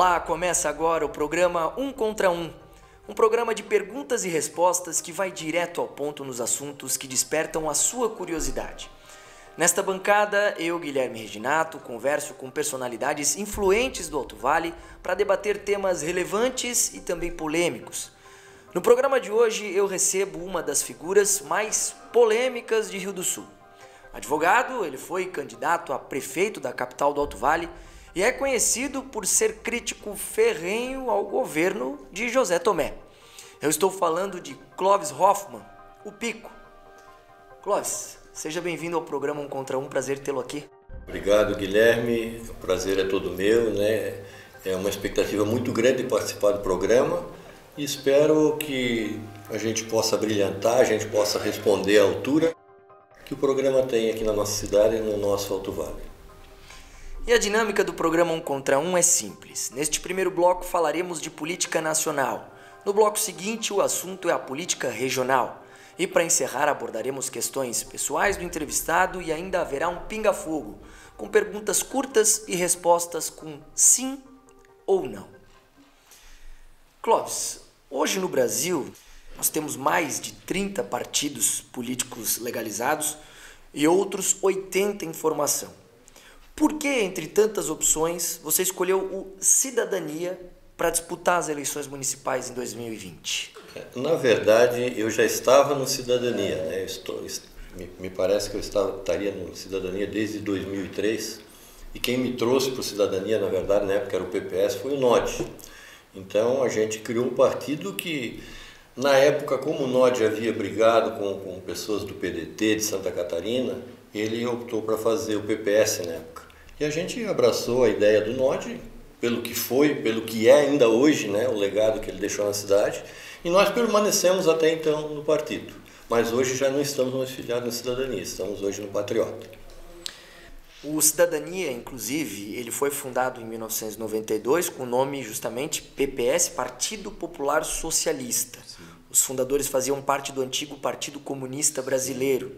Olá, começa agora o programa Um Contra Um, um programa de perguntas e respostas que vai direto ao ponto nos assuntos que despertam a sua curiosidade. Nesta bancada, eu, Guilherme Reginato, converso com personalidades influentes do Alto Vale para debater temas relevantes e também polêmicos. No programa de hoje, eu recebo uma das figuras mais polêmicas de Rio do Sul. Advogado, ele foi candidato a prefeito da capital do Alto Vale e é conhecido por ser crítico ferrenho ao governo de José Tomé. Eu estou falando de Clóvis Hoffmann, o Pico. Clóvis, seja bem-vindo ao programa Um Contra Um, prazer tê-lo aqui. Obrigado, Guilherme, o prazer é todo meu, né? É uma expectativa muito grande de participar do programa e espero que a gente possa brilhantar, a gente possa responder à altura que o programa tem aqui na nossa cidade e no nosso Alto Vale. E a dinâmica do programa Um Contra Um é simples. Neste primeiro bloco falaremos de política nacional. No bloco seguinte, o assunto é a política regional. E para encerrar, abordaremos questões pessoais do entrevistado e ainda haverá um pinga-fogo, com perguntas curtas e respostas com sim ou não. Clóvis, hoje no Brasil nós temos mais de 30 partidos políticos legalizados e outros 80 em formação. Por que, entre tantas opções, você escolheu o Cidadania para disputar as eleições municipais em 2020? Na verdade, eu já estava no Cidadania, né? Me parece que eu estaria no Cidadania desde 2003 e quem me trouxe para o Cidadania, na verdade, na época era o PPS, foi o NOD. Então a gente criou um partido que, na época, como o NOD havia brigado com pessoas do PDT de Santa Catarina, ele optou para fazer o PPS na época. E a gente abraçou a ideia do NOD, pelo que foi, pelo que é ainda hoje, né, o legado que ele deixou na cidade, e nós permanecemos até então no partido. Mas hoje já não estamos mais filiados na Cidadania, estamos hoje no Patriota. O Cidadania, inclusive, ele foi fundado em 1992 com o nome justamente PPS, Partido Popular Socialista. Sim. Os fundadores faziam parte do antigo Partido Comunista Brasileiro.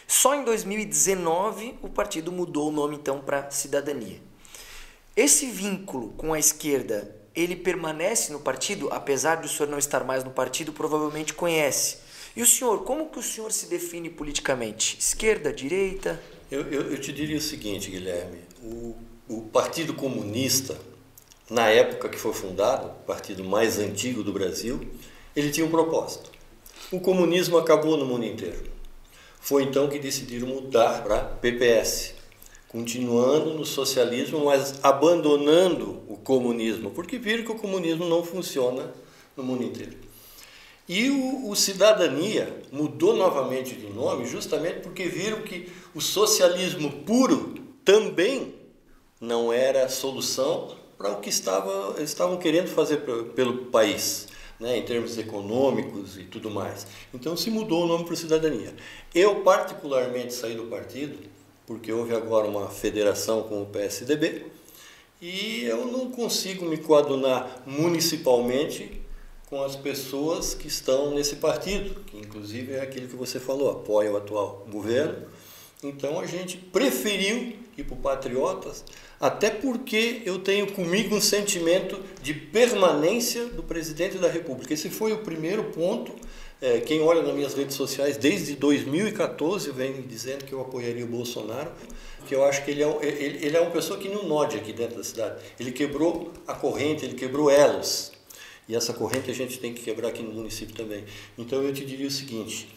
Só em 2019 o partido mudou o nome então para Cidadania. Esse vínculo com a esquerda, ele permanece no partido? Apesar de o senhor não estar mais no partido, provavelmente conhece. E o senhor, como que o senhor se define politicamente? Esquerda, direita? Eu te diria o seguinte, Guilherme, o Partido Comunista, na época que foi fundado, o partido mais antigo do Brasil, ele tinha um propósito. O comunismo acabou no mundo inteiro. Foi então que decidiram mudar para PPS, continuando no socialismo, mas abandonando o comunismo, porque viram que o comunismo não funciona no mundo inteiro. E o Cidadania mudou novamente de nome justamente porque viram que o socialismo puro também não era solução para o que estavam querendo fazer pelo país, né, em termos econômicos e tudo mais. Então se mudou o nome para o Cidadania. Eu particularmente saí do partido porque houve agora uma federação com o PSDB e eu não consigo me coadunar municipalmente com as pessoas que estão nesse partido, que inclusive é aquilo que você falou, apoia o atual governo. Então a gente preferiu ir para o Patriotas, até porque eu tenho comigo um sentimento de permanência do presidente da República. Esse foi o primeiro ponto. Quem olha nas minhas redes sociais, desde 2014 eu venho dizendo que eu apoiaria o Bolsonaro, que eu acho que ele é uma pessoa que não node aqui dentro da cidade. Ele quebrou a corrente, ele quebrou elos. E essa corrente a gente tem que quebrar aqui no município também. Então eu te diria o seguinte,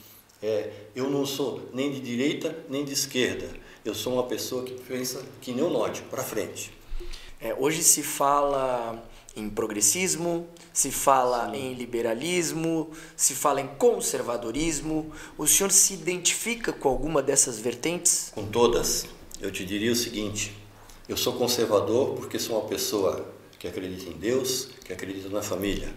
eu não sou nem de direita nem de esquerda. Eu sou uma pessoa que pensa que nem o NOD, para frente. Hoje se fala em progressismo, se fala Sim. em liberalismo, se fala em conservadorismo. O senhor se identifica com alguma dessas vertentes? Com todas. Eu te diria o seguinte, eu sou conservador porque sou uma pessoa que acredita em Deus, que acredita na família.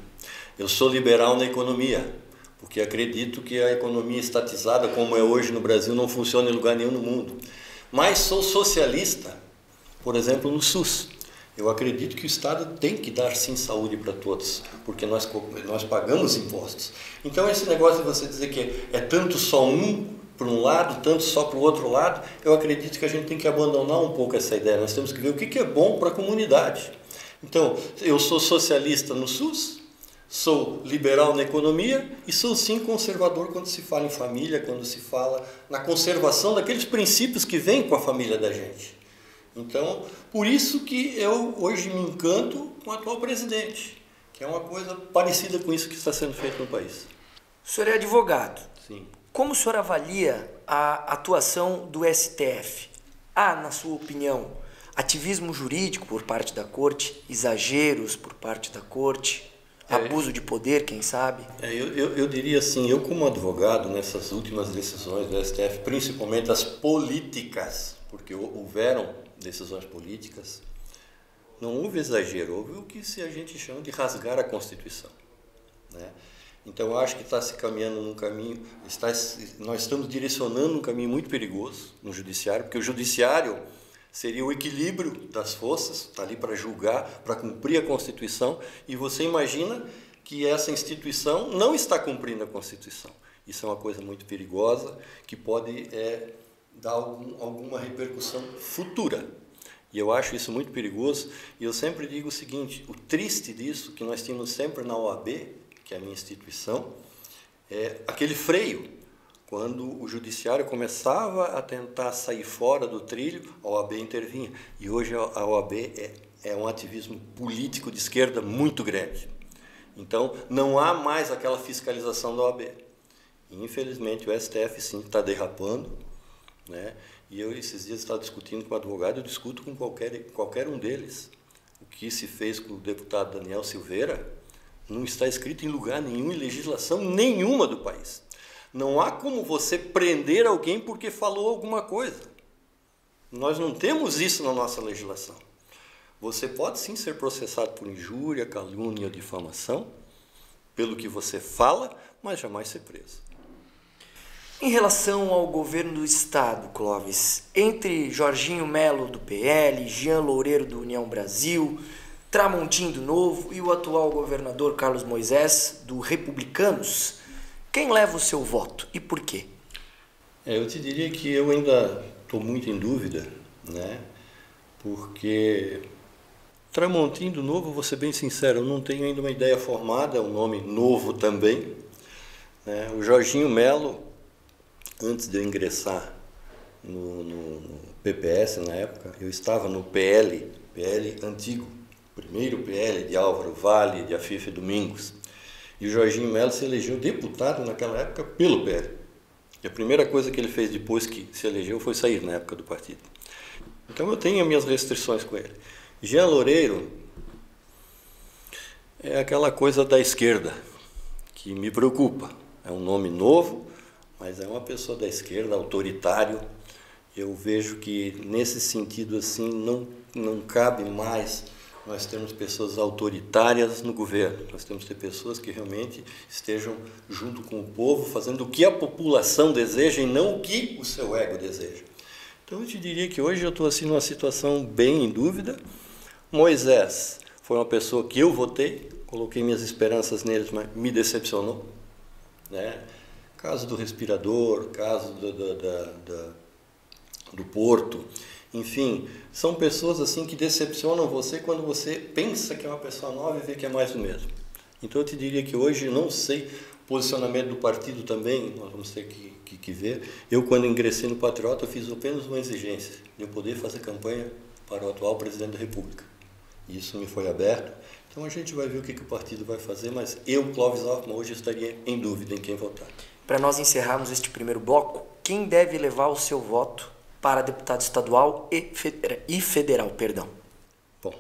Eu sou liberal na economia, porque acredito que a economia estatizada, como é hoje no Brasil, não funciona em lugar nenhum no mundo. Mas sou socialista, por exemplo, no SUS. Eu acredito que o Estado tem que dar sim saúde para todos, porque nós pagamos impostos. Então esse negócio de você dizer que é tanto só um para um lado, tanto só para o outro lado, eu acredito que a gente tem que abandonar um pouco essa ideia. Nós temos que ver o que é bom para a comunidade. Então, eu sou socialista no SUS, sou liberal na economia e sou sim conservador quando se fala em família, quando se fala na conservação daqueles princípios que vêm com a família da gente. Então, por isso que eu hoje me encanto com o atual presidente, que é uma coisa parecida com isso que está sendo feito no país. O senhor é advogado. Sim. Como o senhor avalia a atuação do STF? Há, na sua opinião, ativismo jurídico por parte da Corte, exageros por parte da Corte, abuso de poder, quem sabe? Eu diria assim, eu como advogado, nessas últimas decisões do STF, principalmente as políticas, porque houveram decisões políticas, não houve exagero, houve o que a gente chama de rasgar a Constituição, né? Então, eu acho que está se caminhando num caminho, nós estamos direcionando um caminho muito perigoso no judiciário, porque o judiciário seria o equilíbrio das forças, está ali para julgar, para cumprir a Constituição, e você imagina que essa instituição não está cumprindo a Constituição. Isso é uma coisa muito perigosa, que pode dar alguma repercussão futura. E eu acho isso muito perigoso, e eu sempre digo o seguinte, o triste disso, que nós tínhamos sempre na OAB, que é a minha instituição, é aquele freio. Quando o judiciário começava a tentar sair fora do trilho, a OAB intervinha. E hoje a OAB é um ativismo político de esquerda muito grande. Então, não há mais aquela fiscalização da OAB. E, infelizmente, o STF, sim, está derrapando, né? E eu, esses dias, estava discutindo com um advogado, eu discuto com qualquer um deles. O que se fez com o deputado Daniel Silveira não está escrito em lugar nenhum, em legislação nenhuma do país. Não há como você prender alguém porque falou alguma coisa. Nós não temos isso na nossa legislação. Você pode sim ser processado por injúria, calúnia ou difamação, pelo que você fala, mas jamais ser preso. Em relação ao governo do Estado, Clóvis, entre Jorginho Melo, do PL, Jean Loureiro, do União Brasil, Tramontim, do Novo, e o atual governador Carlos Moisés, do Republicanos, quem leva o seu voto e por quê? Eu te diria que eu ainda estou muito em dúvida, né? Porque Tramontim, do Novo, vou ser bem sincero, eu não tenho ainda uma ideia formada, é um nome novo também, né? O Jorginho Melo, antes de eu ingressar no PPS na época, eu estava no PL antigo, primeiro PL de Álvaro Vale, de Afife Domingos. E o Jorginho Melo se elegeu deputado naquela época pelo PL. E a primeira coisa que ele fez depois que se elegeu foi sair na época do partido. Então eu tenho as minhas restrições com ele. Jean Loureiro é aquela coisa da esquerda que me preocupa. É um nome novo, mas é uma pessoa da esquerda, autoritário. Eu vejo que nesse sentido assim não cabe mais nós temos pessoas autoritárias no governo. Nós temos que ter pessoas que realmente estejam junto com o povo, fazendo o que a população deseja e não o que o seu ego deseja. Então eu te diria que hoje eu estou assim numa situação bem em dúvida. Moisés foi uma pessoa que eu votei, coloquei minhas esperanças neles, mas me decepcionou, né? Caso do respirador, caso do Porto, enfim, são pessoas assim que decepcionam você quando você pensa que é uma pessoa nova e vê que é mais do mesmo. Então eu te diria que hoje, não sei, o posicionamento do partido também, nós vamos ter que ver. Eu, quando ingressei no Patriota, eu fiz apenas uma exigência, de eu poder fazer campanha para o atual presidente da República. E isso me foi aberto. Então a gente vai ver o que o partido vai fazer, mas eu, Clóvis Hoffmann, hoje estaria em dúvida em quem votar. Para nós encerrarmos este primeiro bloco, quem deve levar o seu voto para deputado estadual e federal, perdão? Bom,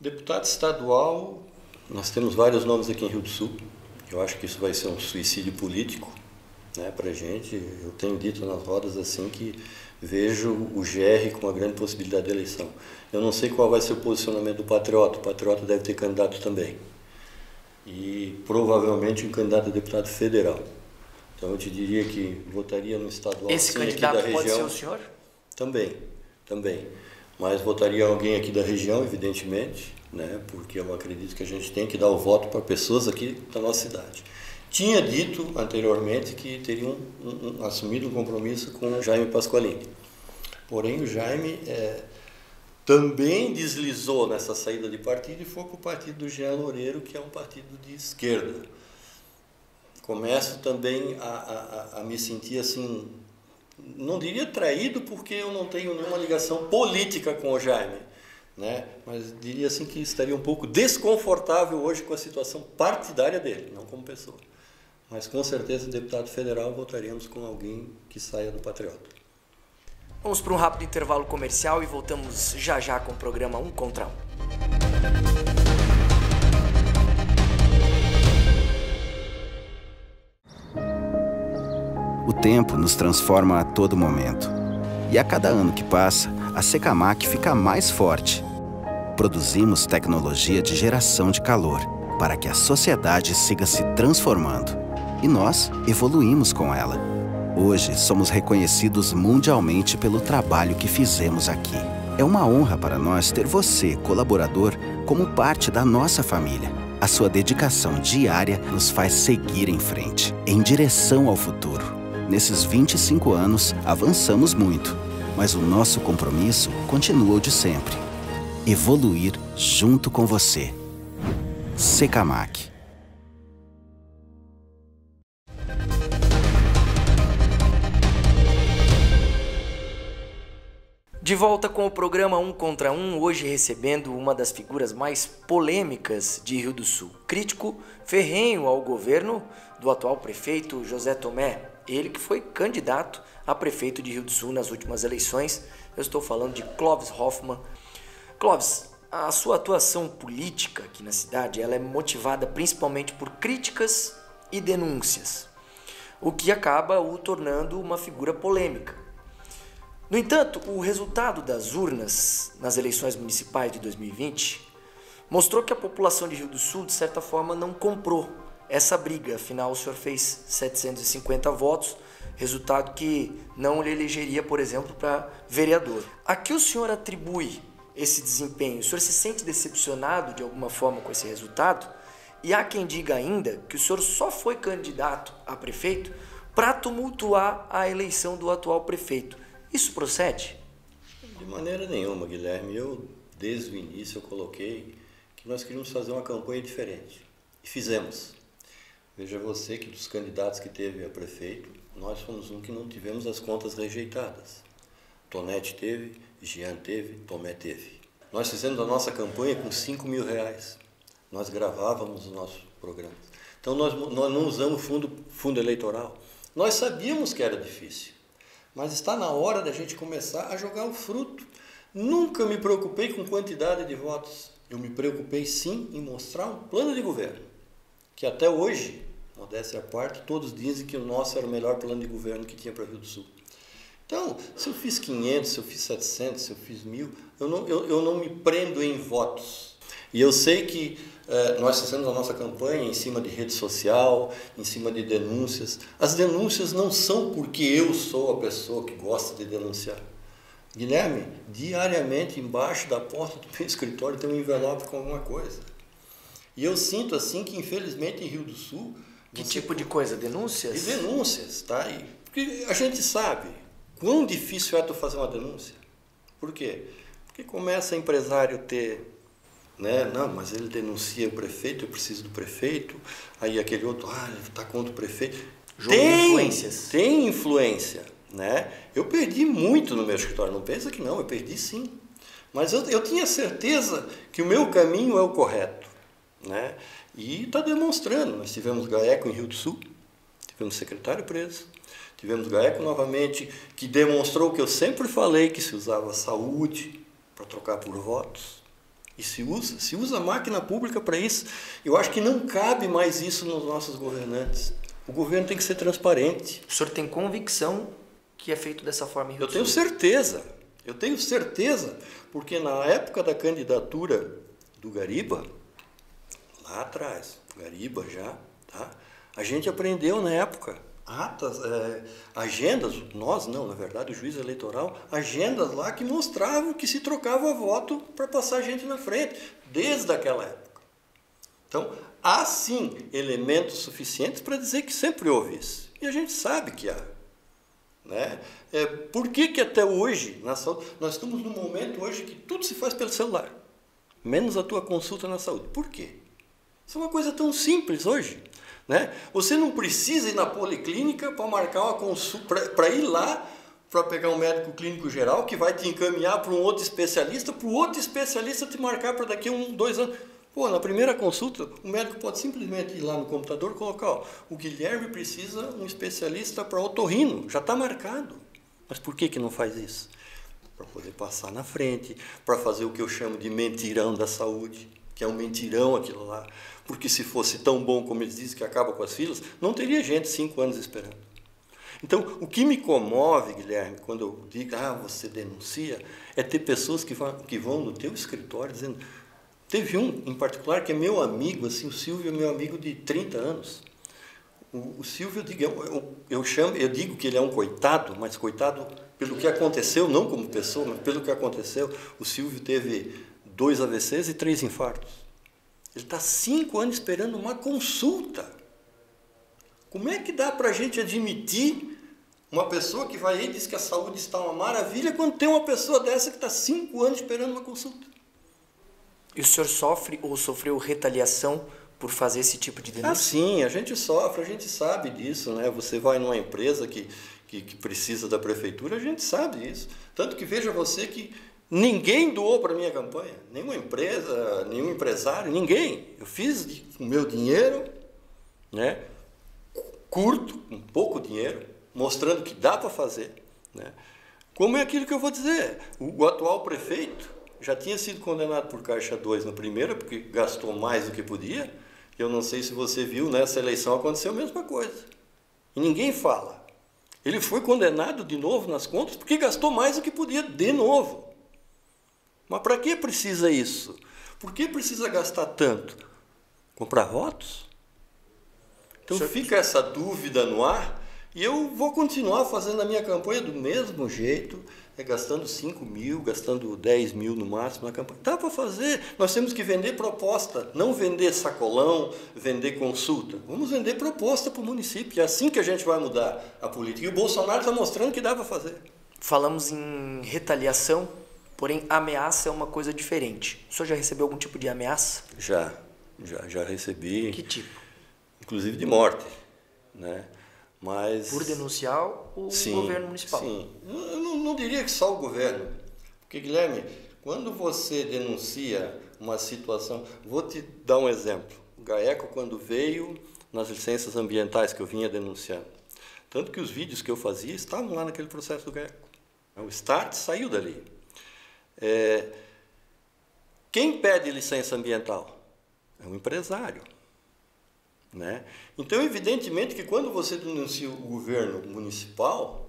deputado estadual, nós temos vários nomes aqui em Rio do Sul. Eu acho que isso vai ser um suicídio político, né, para a gente. Eu tenho dito nas rodas assim que vejo o GR com uma grande possibilidade de eleição. Eu não sei qual vai ser o posicionamento do Patriota. O Patriota deve ter candidato também. E provavelmente um candidato a deputado federal. Então eu te diria que votaria no estadual. Esse candidato aqui da pode região. Ser o senhor? Também. Mas votaria alguém aqui da região, evidentemente, né? Porque eu acredito que a gente tem que dar o voto para pessoas aqui da nossa cidade. Tinha dito anteriormente que teriam assumido um compromisso com o Jaime Pasqualini. Porém, o Jaime também deslizou nessa saída de partido e foi para o partido do Jean Loureiro, que é um partido de esquerda. Começo também a me sentir assim, não diria traído, porque eu não tenho nenhuma ligação política com o Jaime, né? Mas diria assim que estaria um pouco desconfortável hoje com a situação partidária dele, não como pessoa. Mas com certeza, deputado federal, votaríamos com alguém que saia do Patriota. Vamos para um rápido intervalo comercial e voltamos já já com o programa Um Contra Um. O tempo nos transforma a todo momento. E a cada ano que passa, a Secamac fica mais forte. Produzimos tecnologia de geração de calor para que a sociedade siga se transformando. E nós evoluímos com ela. Hoje somos reconhecidos mundialmente pelo trabalho que fizemos aqui. É uma honra para nós ter você, colaborador, como parte da nossa família. A sua dedicação diária nos faz seguir em frente, em direção ao futuro. Nesses 25 anos, avançamos muito, mas o nosso compromisso continua o de sempre. Evoluir junto com você. Secamac. De volta com o programa Um Contra Um, hoje recebendo uma das figuras mais polêmicas de Rio do Sul. Crítico ferrenho ao governo do atual prefeito José Tomé. Ele que foi candidato a prefeito de Rio do Sul nas últimas eleições. Eu estou falando de Clóvis Hoffmann. Clóvis, a sua atuação política aqui na cidade ela é motivada principalmente por críticas e denúncias, o que acaba o tornando uma figura polêmica. No entanto, o resultado das urnas nas eleições municipais de 2020 mostrou que a população de Rio do Sul, de certa forma, não comprou essa briga. Afinal, o senhor fez 750 votos, resultado que não lhe elegeria, por exemplo, para vereador. A que o senhor atribui esse desempenho? O senhor se sente decepcionado de alguma forma com esse resultado? E há quem diga ainda que o senhor só foi candidato a prefeito para tumultuar a eleição do atual prefeito. Isso procede? De maneira nenhuma, Guilherme. Eu, desde o início, eu coloquei que nós queríamos fazer uma campanha diferente. E fizemos. Veja você que dos candidatos que teve a prefeito, nós fomos um que não tivemos as contas rejeitadas. Tonete teve, Jean teve, Tomé teve. Nós fizemos a nossa campanha com R$5.000. Nós gravávamos os nossos programas. Então nós não usamos fundo eleitoral. Nós sabíamos que era difícil. Mas está na hora da gente começar a jogar o fruto. Nunca me preocupei com quantidade de votos. Eu me preocupei sim em mostrar um plano de governo. Que até hoje, modéstia à parte, todos dizem que o nosso era o melhor plano de governo que tinha para Rio do Sul. Então, se eu fiz 500, se eu fiz 700, se eu fiz 1.000, eu não me prendo em votos. E eu sei que nós fizemos a nossa campanha em cima de rede social, em cima de denúncias. As denúncias não são porque eu sou a pessoa que gosta de denunciar. Guilherme, diariamente embaixo da porta do meu escritório tem um envelope com alguma coisa. E eu sinto assim que infelizmente em Rio do Sul... Que tipo de coisa? Denúncias? E denúncias, tá? Porque a gente sabe quão difícil é tu fazer uma denúncia. Por quê? Porque começa empresário ter... Não, mas ele denuncia o prefeito, eu preciso do prefeito. Aí aquele outro, ele está contra o prefeito. Influências. Tem influência, né? Eu perdi muito no meu escritório, não pensa que não, eu perdi sim. Mas eu tinha certeza que o meu caminho é o correto, né? E está demonstrando. Nós tivemos GAECO em Rio do Sul, tivemos secretário preso, tivemos GAECO novamente, que demonstrou o que eu sempre falei, que se usava saúde para trocar por votos. E se usa a máquina pública para isso. Eu acho que não cabe mais isso nos nossos governantes. O governo tem que ser transparente. O senhor tem convicção que é feito dessa forma em Rio do Sul? Eu tenho certeza, porque na época da candidatura do Gariba, lá atrás, Gariba já, tá? A gente aprendeu na época atas, agendas, nós não, na verdade o juiz eleitoral, agendas lá que mostravam que se trocava voto para passar gente na frente, desde aquela época. Então, há sim elementos suficientes para dizer que sempre houve isso. E a gente sabe que há. Né? Por que até hoje, na saúde, nós estamos num momento hoje que tudo se faz pelo celular, menos a tua consulta na saúde? Por quê? Isso é uma coisa tão simples hoje. Né? Você não precisa ir na policlínica para marcar uma consulta, para ir lá para pegar um médico clínico geral que vai te encaminhar para um outro especialista, para o outro especialista te marcar para daqui a 2 anos. Pô, na primeira consulta, o médico pode simplesmente ir lá no computador e colocar, ó, o Guilherme precisa um especialista para otorrino, já está marcado. Mas por que não faz isso? Para poder passar na frente, para fazer o que eu chamo de mentirão da saúde, que é um mentirão aquilo lá. Porque se fosse tão bom como eles dizem que acaba com as filas, não teria gente 5 anos esperando. Então, o que me comove, Guilherme, quando eu digo, você denuncia, é ter pessoas que vão no teu escritório dizendo... Teve um, em particular, que é meu amigo, assim, o Silvio é meu amigo de 30 anos. O Silvio, eu digo que ele é um coitado, mas coitado pelo que aconteceu, não como pessoa, mas pelo que aconteceu. O Silvio teve 2 AVCs e 3 infartos. Ele está 5 anos esperando uma consulta. Como é que dá para a gente admitir uma pessoa que vai aí e diz que a saúde está uma maravilha quando tem uma pessoa dessa que está 5 anos esperando uma consulta? E o senhor sofre ou sofreu retaliação por fazer esse tipo de denúncia? Sim, a gente sofre, a gente sabe disso, né? Você vai numa empresa que precisa da prefeitura, a gente sabe disso. Tanto que veja você que ninguém doou para a minha campanha, nenhuma empresa, nenhum empresário, ninguém. Eu fiz com o meu dinheiro, né? Curto, com pouco dinheiro, mostrando que dá para fazer. Né? Como é aquilo que eu vou dizer, o atual prefeito já tinha sido condenado por Caixa 2 na primeira, porque gastou mais do que podia. Eu não sei se você viu, nessa eleição aconteceu a mesma coisa. E ninguém fala. Ele foi condenado de novo nas contas porque gastou mais do que podia de novo. Mas para que precisa isso? Por que precisa gastar tanto? Comprar votos? Então fica essa dúvida no ar. E eu vou continuar fazendo a minha campanha do mesmo jeito, gastando 5 mil, gastando 10 mil no máximo na campanha. Dá para fazer. Nós temos que vender proposta, não vender sacolão, vender consulta. Vamos vender proposta para o município. É assim que a gente vai mudar a política. E o Bolsonaro está mostrando que dá para fazer. Falamos em retaliação, porém ameaça é uma coisa diferente. O senhor já recebeu algum tipo de ameaça? Já recebi. Que tipo? Inclusive de morte, né? Mas, por denunciar o governo municipal? Sim, eu não diria que só o governo. Porque, Guilherme, quando você denuncia uma situação... Vou te dar um exemplo. O GAECO, quando veio nas licenças ambientais que eu vinha denunciando, tanto que os vídeos que eu fazia estavam lá naquele processo do GAECO. O START saiu dali. Quem pede licença ambiental? É um empresário. Né? Então, evidentemente que quando você denuncia o governo municipal,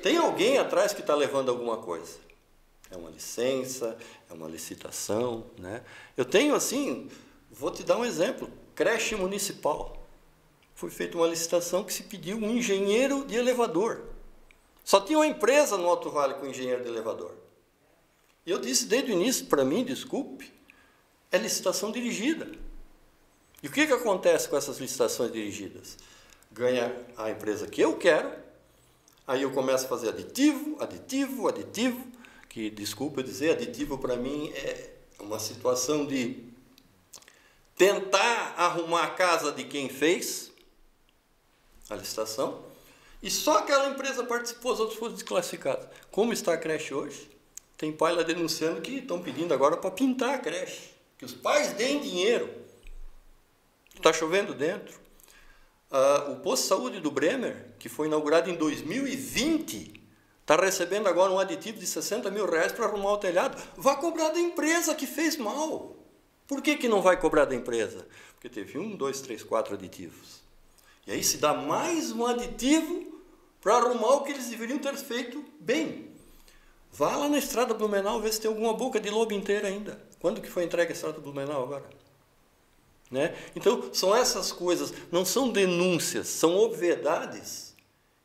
tem alguém atrás que está levando alguma coisa. É uma licença, é uma licitação. Né? Eu tenho assim, vou te dar um exemplo, creche municipal. Foi feita uma licitação que se pediu um engenheiro de elevador. Só tinha uma empresa no Alto Vale com engenheiro de elevador. E eu disse desde o início, para mim, desculpe, é licitação dirigida. E o que acontece com essas licitações dirigidas? Ganha a empresa que eu quero, aí eu começo a fazer aditivo, que, desculpa eu dizer, aditivo para mim é uma situação de tentar arrumar a casa de quem fez a licitação, e só aquela empresa participou, os outros foram desclassificados. Como está a creche hoje? Tem pai lá denunciando que estão pedindo agora para pintar a creche, que os pais deem dinheiro. Está chovendo dentro. O posto de saúde do Bremer, que foi inaugurado em 2020, está recebendo agora um aditivo de 60 mil reais para arrumar o telhado. Vai cobrar da empresa que fez mal. Por que não vai cobrar da empresa? Porque teve 1, 2, 3, 4 aditivos. E aí se dá mais um aditivo para arrumar o que eles deveriam ter feito bem. Vá lá na Estrada Blumenau ver se tem alguma boca de lobo inteira ainda. Quando que foi entregue a Estrada Blumenau agora? Né? Então, são essas coisas, não são denúncias, são obviedades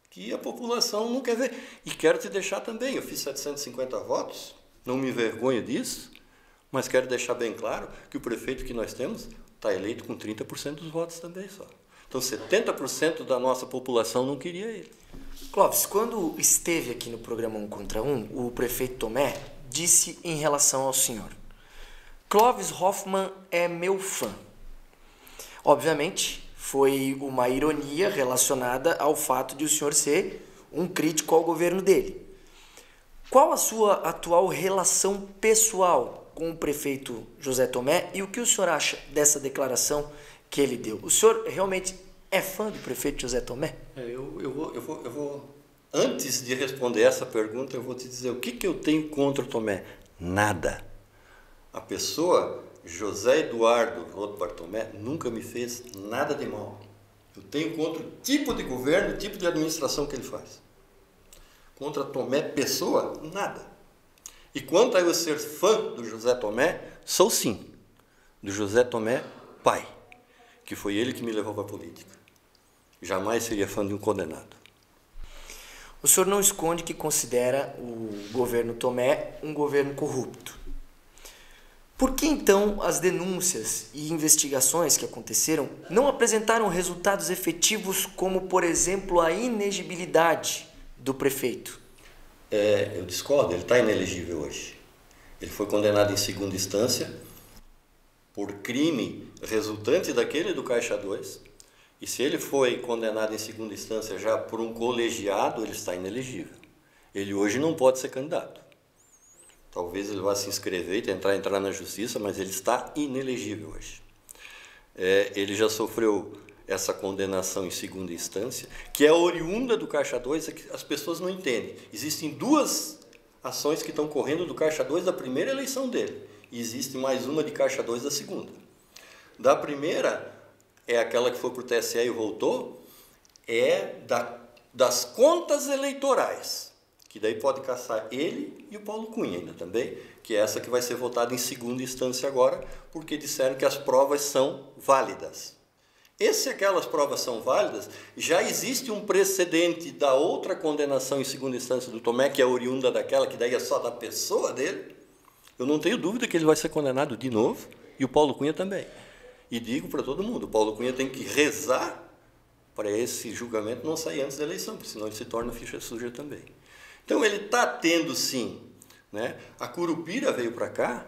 que a população não quer ver. E quero te deixar também, eu fiz 750 votos, não me envergonho disso, mas quero deixar bem claro que o prefeito que nós temos está eleito com 30% dos votos também só. Então, 70% da nossa população não queria ele. Clóvis, quando esteve aqui no programa 1 contra 1, o prefeito Tomé disse em relação ao senhor: Clóvis Hoffmann é meu fã. Obviamente, foi uma ironia relacionada ao fato de o senhor ser um crítico ao governo dele. Qual a sua atual relação pessoal com o prefeito José Tomé e o que o senhor acha dessa declaração que ele deu? O senhor realmente é fã do prefeito José Tomé? Eu vou, antes de responder essa pergunta, eu vou te dizer o que eu tenho contra o Tomé. Nada. A pessoa José Eduardo Rothbard Tomé nunca me fez nada de mal. Eu tenho contra o tipo de governo, o tipo de administração que ele faz. Contra Tomé pessoa, nada. E quanto a eu ser fã do José Tomé, sou sim. Do José Tomé pai, que foi ele que me levou para a política. Jamais seria fã de um condenado. O senhor não esconde que considera o governo Tomé um governo corrupto. Por que, então, as denúncias e investigações que aconteceram não apresentaram resultados efetivos como, por exemplo, a inegibilidade do prefeito? Eu discordo, ele está inelegível hoje. Ele foi condenado em segunda instância por crime resultante daquele do Caixa 2. E se ele foi condenado em segunda instância já por um colegiado, ele está inelegível. Ele hoje não pode ser candidato. Talvez ele vá se inscrever e tentar entrar na justiça, mas ele está inelegível hoje. Ele já sofreu essa condenação em segunda instância, que é oriunda do Caixa 2, é que as pessoas não entendem. Existem duas ações que estão correndo do Caixa 2 da primeira eleição dele, e existe mais uma de Caixa 2 da segunda. Da primeira, é aquela que foi para o TSE e voltou, das contas eleitorais, que daí pode caçar ele e o Paulo Cunha ainda também, que é essa que vai ser votada em segunda instância agora, porque disseram que as provas são válidas. E se aquelas provas são válidas, já existe um precedente da outra condenação em segunda instância do Tomé, que é oriunda daquela, que daí é só da pessoa dele. Eu não tenho dúvida que ele vai ser condenado de novo, e o Paulo Cunha também. E digo para todo mundo, o Paulo Cunha tem que rezar para esse julgamento não sair antes da eleição, porque senão ele se torna ficha suja também. Então ele está tendo sim, né? A Curupira veio para cá,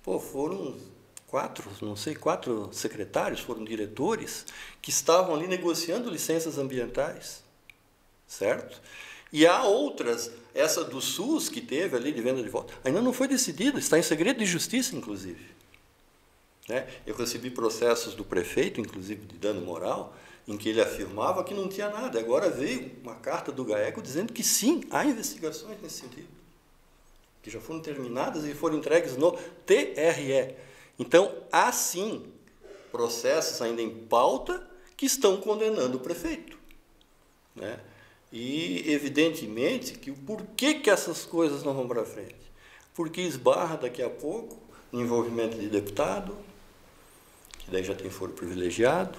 foram quatro secretários, foram diretores que estavam ali negociando licenças ambientais, certo? E há outras, essa do SUS que teve ali de venda de voto, ainda não foi decidida, está em segredo de justiça, inclusive. Né? Eu recebi processos do prefeito, inclusive de dano moral, em que ele afirmava que não tinha nada. Agora veio uma carta do GAECO dizendo que sim, há investigações nesse sentido, que já foram terminadas e foram entregues no TRE. Então, há sim processos ainda em pauta que estão condenando o prefeito. Né? E, evidentemente, que por que essas coisas não vão para frente? Porque esbarra daqui a pouco no envolvimento de deputado, que daí já tem foro privilegiado.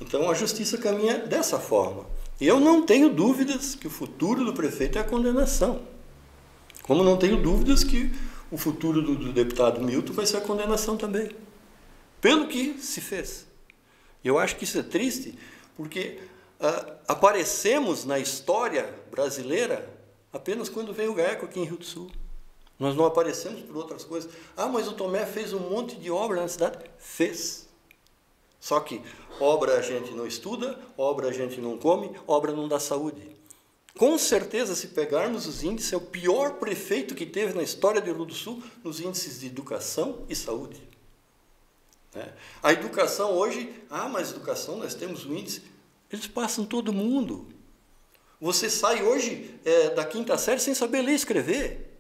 Então, a justiça caminha dessa forma. E eu não tenho dúvidas que o futuro do prefeito é a condenação. Como não tenho dúvidas que o futuro do deputado Milton vai ser a condenação também, pelo que se fez. Eu acho que isso é triste, porque aparecemos na história brasileira apenas quando veio o GAECO aqui em Rio do Sul. Nós não aparecemos por outras coisas. Mas o Tomé fez um monte de obra na cidade. Fez. Só que obra a gente não estuda, obra a gente não come, obra não dá saúde. Com certeza, se pegarmos os índices, é o pior prefeito que teve na história do Rio do Sul nos índices de educação e saúde. Né? A educação hoje, mas educação nós temos um índice, eles passam todo mundo. Você sai hoje da quinta série sem saber ler e escrever.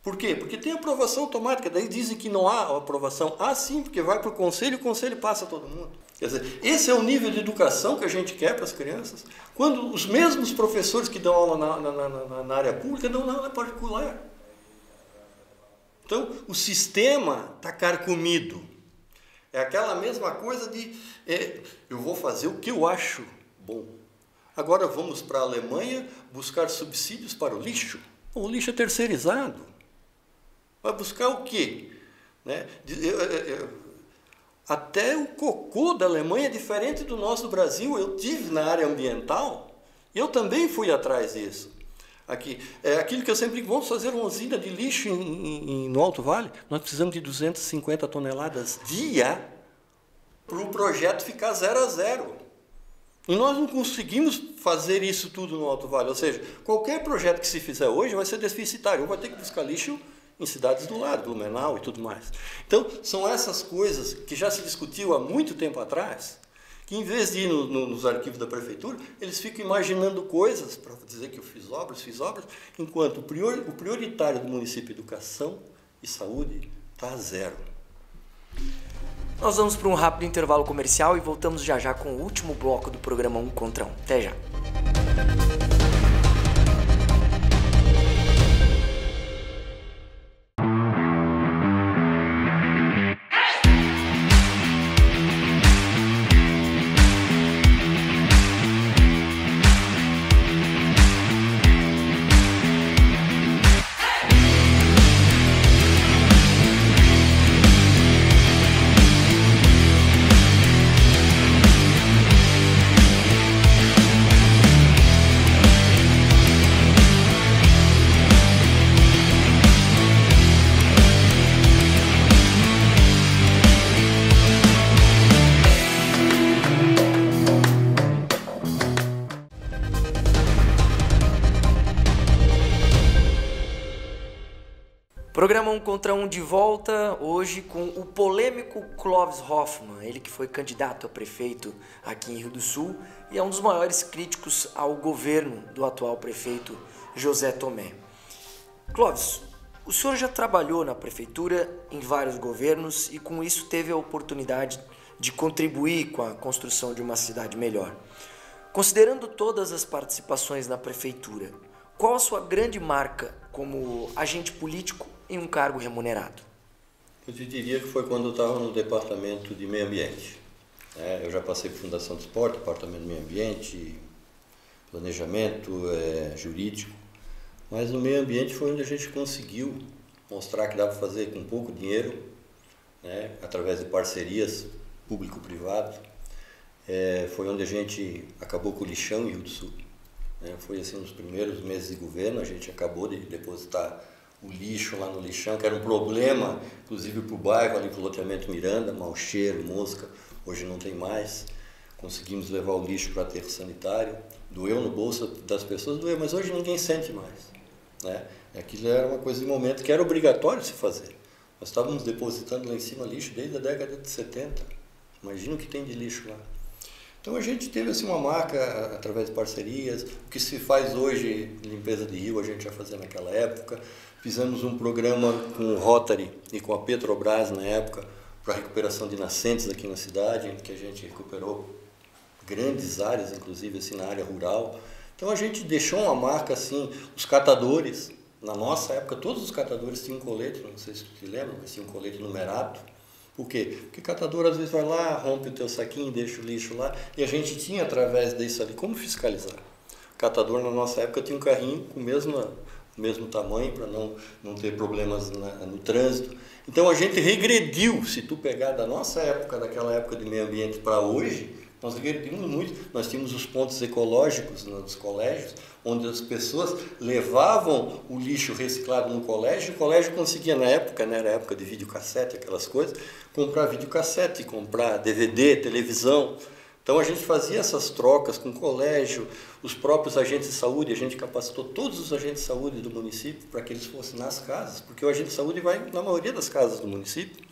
Por quê? Porque tem aprovação automática, daí dizem que não há aprovação. Sim, porque vai para o conselho e o conselho passa todo mundo. Quer dizer, esse é o nível de educação que a gente quer para as crianças, quando os mesmos professores que dão aula na área pública dão na área particular. Então, o sistema está carcomido. É aquela mesma coisa de eu vou fazer o que eu acho bom. Agora vamos para a Alemanha buscar subsídios para o lixo. O lixo é terceirizado. Vai buscar o quê? Né? Até o cocô da Alemanha é diferente do nosso do Brasil. Eu tive na área ambiental Eu também fui atrás disso. Aqui, é aquilo que eu sempre digo, vamos fazer uma usina de lixo no Alto Vale, nós precisamos de 250 toneladas dia para o projeto ficar 0 a 0. E nós não conseguimos fazer isso tudo no Alto Vale, ou seja, qualquer projeto que se fizer hoje vai ser deficitário, ou vai ter que buscar lixo em cidades do lado, Blumenau e tudo mais. Então, são essas coisas que já se discutiu há muito tempo atrás, que em vez de ir nos arquivos da prefeitura, eles ficam imaginando coisas para dizer que eu fiz obras, enquanto o prioritário do município, educação e saúde, está a 0. Nós vamos para um rápido intervalo comercial e voltamos já já com o último bloco do programa 1 contra 1. Até já! Programa 1 contra 1 de volta, hoje com o polêmico Clóvis Hoffmann, ele que foi candidato a prefeito aqui em Rio do Sul e é um dos maiores críticos ao governo do atual prefeito José Tomé. Clóvis, o senhor já trabalhou na prefeitura em vários governos e com isso teve a oportunidade de contribuir com a construção de uma cidade melhor. Considerando todas as participações na prefeitura, qual a sua grande marca como agente político em um cargo remunerado? Eu te diria que foi quando eu estava no departamento de meio ambiente. Eu já passei por Fundação de Esporte, departamento de meio ambiente, planejamento jurídico, mas no meio ambiente foi onde a gente conseguiu mostrar que dá para fazer com pouco dinheiro, através de parcerias público-privado. Foi onde a gente acabou com o lixão em Rio do Sul. Foi assim, nos primeiros meses de governo, a gente acabou de depositar o lixo lá no lixão, que era um problema, inclusive para o bairro, ali para o loteamento Miranda, mau cheiro, mosca, hoje não tem mais. Conseguimos levar o lixo para aterro sanitário, doeu no bolso das pessoas, doeu, mas hoje ninguém sente mais. Aquilo era uma coisa de momento que era obrigatório se fazer. Nós estávamos depositando lá em cima lixo desde a década de 70, imagina o que tem de lixo lá. Então a gente teve assim, uma marca através de parcerias, o que se faz hoje, limpeza de rio, a gente já fazia naquela época. Fizemos um programa com o Rotary e com a Petrobras na época, para recuperação de nascentes aqui na cidade, em que a gente recuperou grandes áreas, inclusive assim, na área rural. Então a gente deixou uma marca assim, os catadores, na nossa época todos os catadores tinham colete, não sei se tu te lembra, mas tinha um colete numerado. Por quê? Porque o catador às vezes vai lá, rompe o teu saquinho, deixa o lixo lá, e a gente tinha através disso ali como fiscalizar. O catador na nossa época tinha um carrinho com o mesmo tamanho para não ter problemas no trânsito. Então a gente regrediu, se tu pegar da nossa época, daquela época de meio ambiente para hoje, nós regredimos muito. Nós tínhamos os pontos ecológicos nos colégios, onde as pessoas levavam o lixo reciclado no colégio, o colégio conseguia na época, era a época de videocassete, aquelas coisas, comprar videocassete, comprar DVD, televisão. Então a gente fazia essas trocas com o colégio, os próprios agentes de saúde, a gente capacitou todos os agentes de saúde do município para que eles fossem nas casas, porque o agente de saúde vai na maioria das casas do município,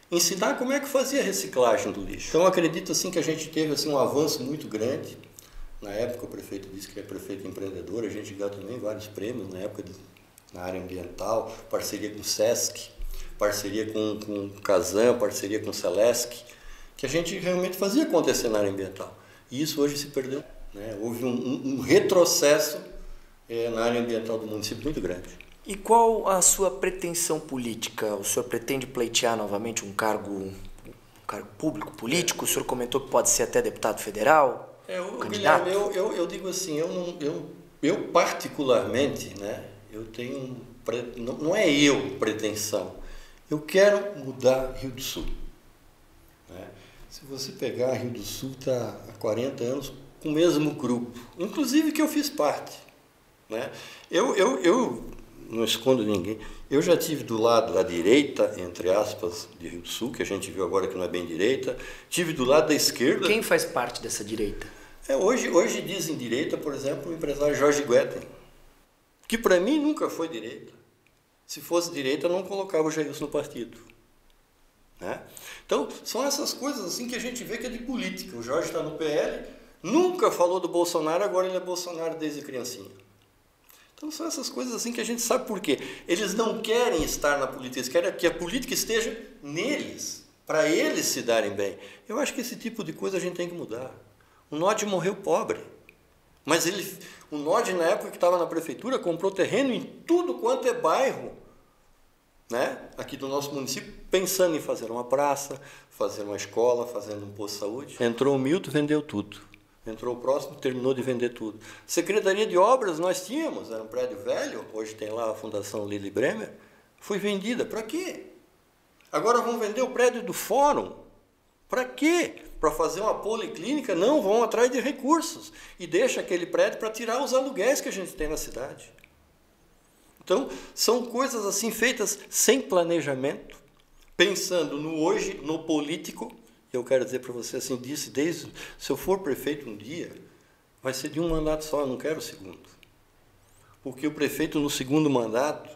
ensinar como é que fazia a reciclagem do lixo. Então acredito assim que a gente teve assim, um avanço muito grande. Na época o prefeito disse que é prefeito empreendedor, a gente ganhou também vários prêmios na época na área ambiental, parceria com o SESC, parceria com o Casan, parceria com o Celesc, que a gente realmente fazia acontecer na área ambiental. E isso hoje se perdeu. Houve um retrocesso na área ambiental do município muito grande. E qual a sua pretensão política? O senhor pretende pleitear novamente um cargo público, político? O senhor comentou que pode ser até deputado federal? Guilherme, eu digo assim, eu particularmente, eu tenho, não é pretensão, eu quero mudar Rio do Sul. Se você pegar Rio do Sul, está há 40 anos com o mesmo grupo, inclusive que eu fiz parte, né? Eu não escondo ninguém, eu já tive do lado da direita, entre aspas, de Rio do Sul, que a gente viu agora que não é bem direita, tive do lado da esquerda. Quem faz parte dessa direita? Hoje dizem direita, por exemplo, o empresário Jorge Guetem, que para mim nunca foi direita. Se fosse direita, eu não colocava o Jailson no partido. Né? Então, são essas coisas assim que a gente vê que é de política. O Jorge está no PL, nunca falou do Bolsonaro, agora ele é Bolsonaro desde criancinha. Então, são essas coisas assim que a gente sabe por quê. Eles não querem estar na política, eles querem que a política esteja neles, para eles se darem bem. Eu acho que esse tipo de coisa a gente tem que mudar. O Nodi morreu pobre, mas o Nodi, na época que estava na prefeitura, comprou terreno em tudo quanto é bairro, né? Aqui do nosso município, pensando em fazer uma praça, fazer uma escola, fazendo um posto de saúde. Entrou o Milton, vendeu tudo. Entrou o próximo, terminou de vender tudo. Secretaria de Obras nós tínhamos, era um prédio velho, hoje tem lá a Fundação Lili Bremer, foi vendida. Para quê? Agora vão vender o prédio do Fórum. Para quê? Para fazer uma policlínica? Não, vão atrás de recursos. E deixa aquele prédio para tirar os aluguéis que a gente tem na cidade. Então, são coisas assim feitas sem planejamento, pensando no hoje, no político. Eu quero dizer para você assim, se eu for prefeito um dia, vai ser de um mandato só, eu não quero o segundo. Porque o prefeito no segundo mandato,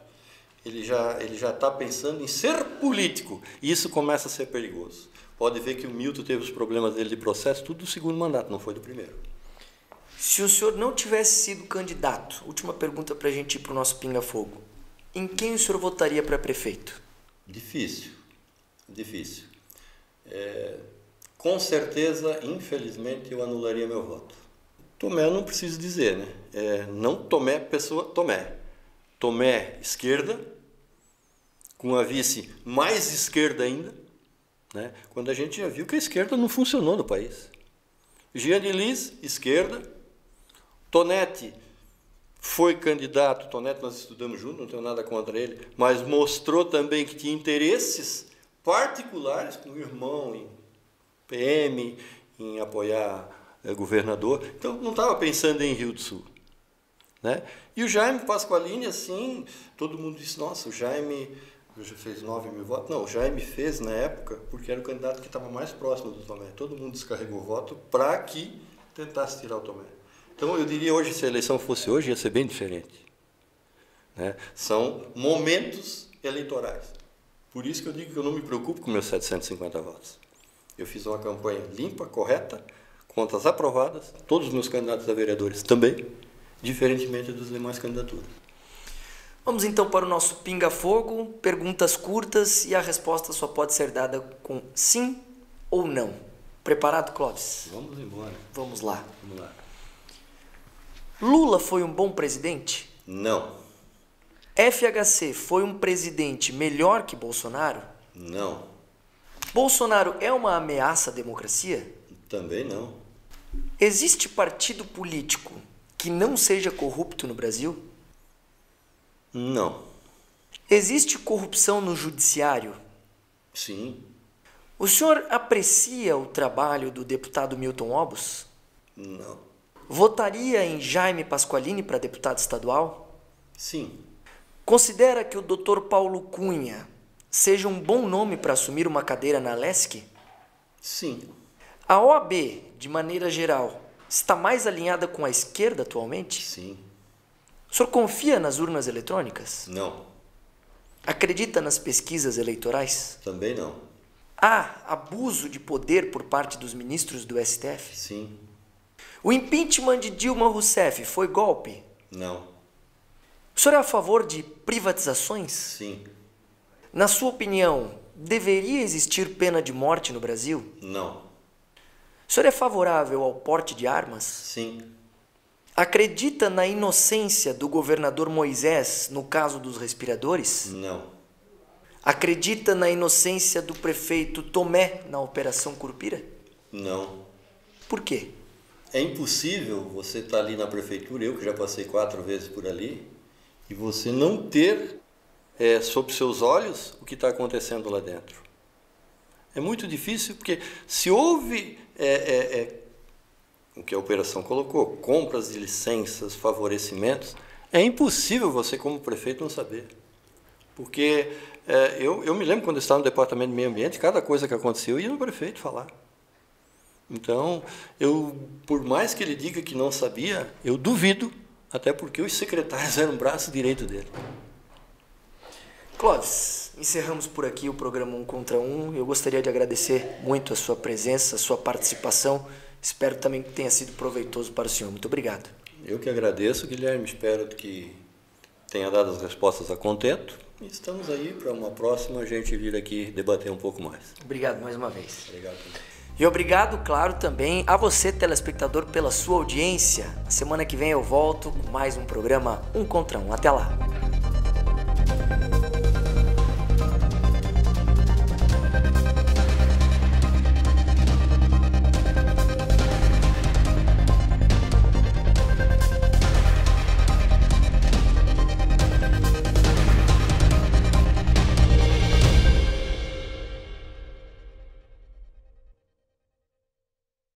ele já está pensando em ser político, e isso começa a ser perigoso. Pode ver que o Milton teve os problemas dele de processo, tudo do segundo mandato, não foi do primeiro. Se o senhor não tivesse sido candidato, última pergunta para a gente ir para o nosso pinga-fogo, em quem o senhor votaria para prefeito? Difícil. Com certeza, infelizmente, eu anularia meu voto. Tomé eu não preciso dizer, né? Não Tomé, pessoa Tomé. Tomé, esquerda, com a vice mais esquerda ainda, né? Quando a gente já viu que a esquerda não funcionou no país. Jean de Lis, esquerda. Tonetti foi candidato, Tonetti nós estudamos juntos, não tenho nada contra ele, mas mostrou também que tinha interesses particulares com o irmão em PM, em apoiar governador. Então, não estava pensando em Rio do Sul. Né? E o Jaime Pasqualini, assim, todo mundo disse, nossa, o Jaime já fez 9 mil votos. Não, o Jaime fez na época porque era o candidato que estava mais próximo do Tomé. Todo mundo descarregou o voto para que tentasse tirar o Tomé. Então, eu diria hoje, se a eleição fosse hoje, ia ser bem diferente. Né? São momentos eleitorais. Por isso que eu digo que eu não me preocupo com meus 750 votos. Eu fiz uma campanha limpa, correta, contas aprovadas, todos os meus candidatos a vereadores também, diferentemente das demais candidaturas. Vamos então para o nosso pinga-fogo, perguntas curtas e a resposta só pode ser dada com sim ou não. Preparado, Clóvis? Vamos embora. Vamos lá. Vamos lá. Lula foi um bom presidente? Não. FHC foi um presidente melhor que Bolsonaro? Não. Bolsonaro é uma ameaça à democracia? Também não. Existe partido político que não seja corrupto no Brasil? Não. Existe corrupção no judiciário? Sim. O senhor aprecia o trabalho do deputado Milton Obos? Não. Votaria em Jaime Pasqualini para deputado estadual? Sim. Considera que o Dr. Paulo Cunha seja um bom nome para assumir uma cadeira na LESC? Sim. A OAB, de maneira geral, está mais alinhada com a esquerda atualmente? Sim. O senhor confia nas urnas eletrônicas? Não. Acredita nas pesquisas eleitorais? Também não. Há abuso de poder por parte dos ministros do STF? Sim. O impeachment de Dilma Rousseff foi golpe? Não. O senhor é a favor de privatizações? Sim. Na sua opinião, deveria existir pena de morte no Brasil? Não. O senhor é favorável ao porte de armas? Sim. Acredita na inocência do governador Moisés no caso dos respiradores? Não. Acredita na inocência do prefeito Tomé na Operação Curupira? Não. Por quê? É impossível você estar ali na prefeitura, eu que já passei 4 vezes por ali, e você não ter sob seus olhos o que está acontecendo lá dentro. É muito difícil, porque se houve o que a operação colocou, compras de licenças, favorecimentos, é impossível você, como prefeito, não saber. Porque eu me lembro quando eu estava no Departamento de Meio Ambiente, cada coisa que aconteceu, eu ia no prefeito falar. Então, por mais que ele diga que não sabia, eu duvido, até porque os secretários eram o braço direito dele. Clóvis, encerramos por aqui o programa 1 contra 1. Eu gostaria de agradecer muito a sua presença, a sua participação. Espero também que tenha sido proveitoso para o senhor. Muito obrigado. Eu que agradeço, Guilherme. Espero que tenha dado as respostas a contento. E estamos aí para uma próxima a gente vir aqui debater um pouco mais. Obrigado mais uma vez. Obrigado. E obrigado, claro, também a você, telespectador, pela sua audiência. Na semana que vem eu volto com mais um programa 1 contra 1. Até lá.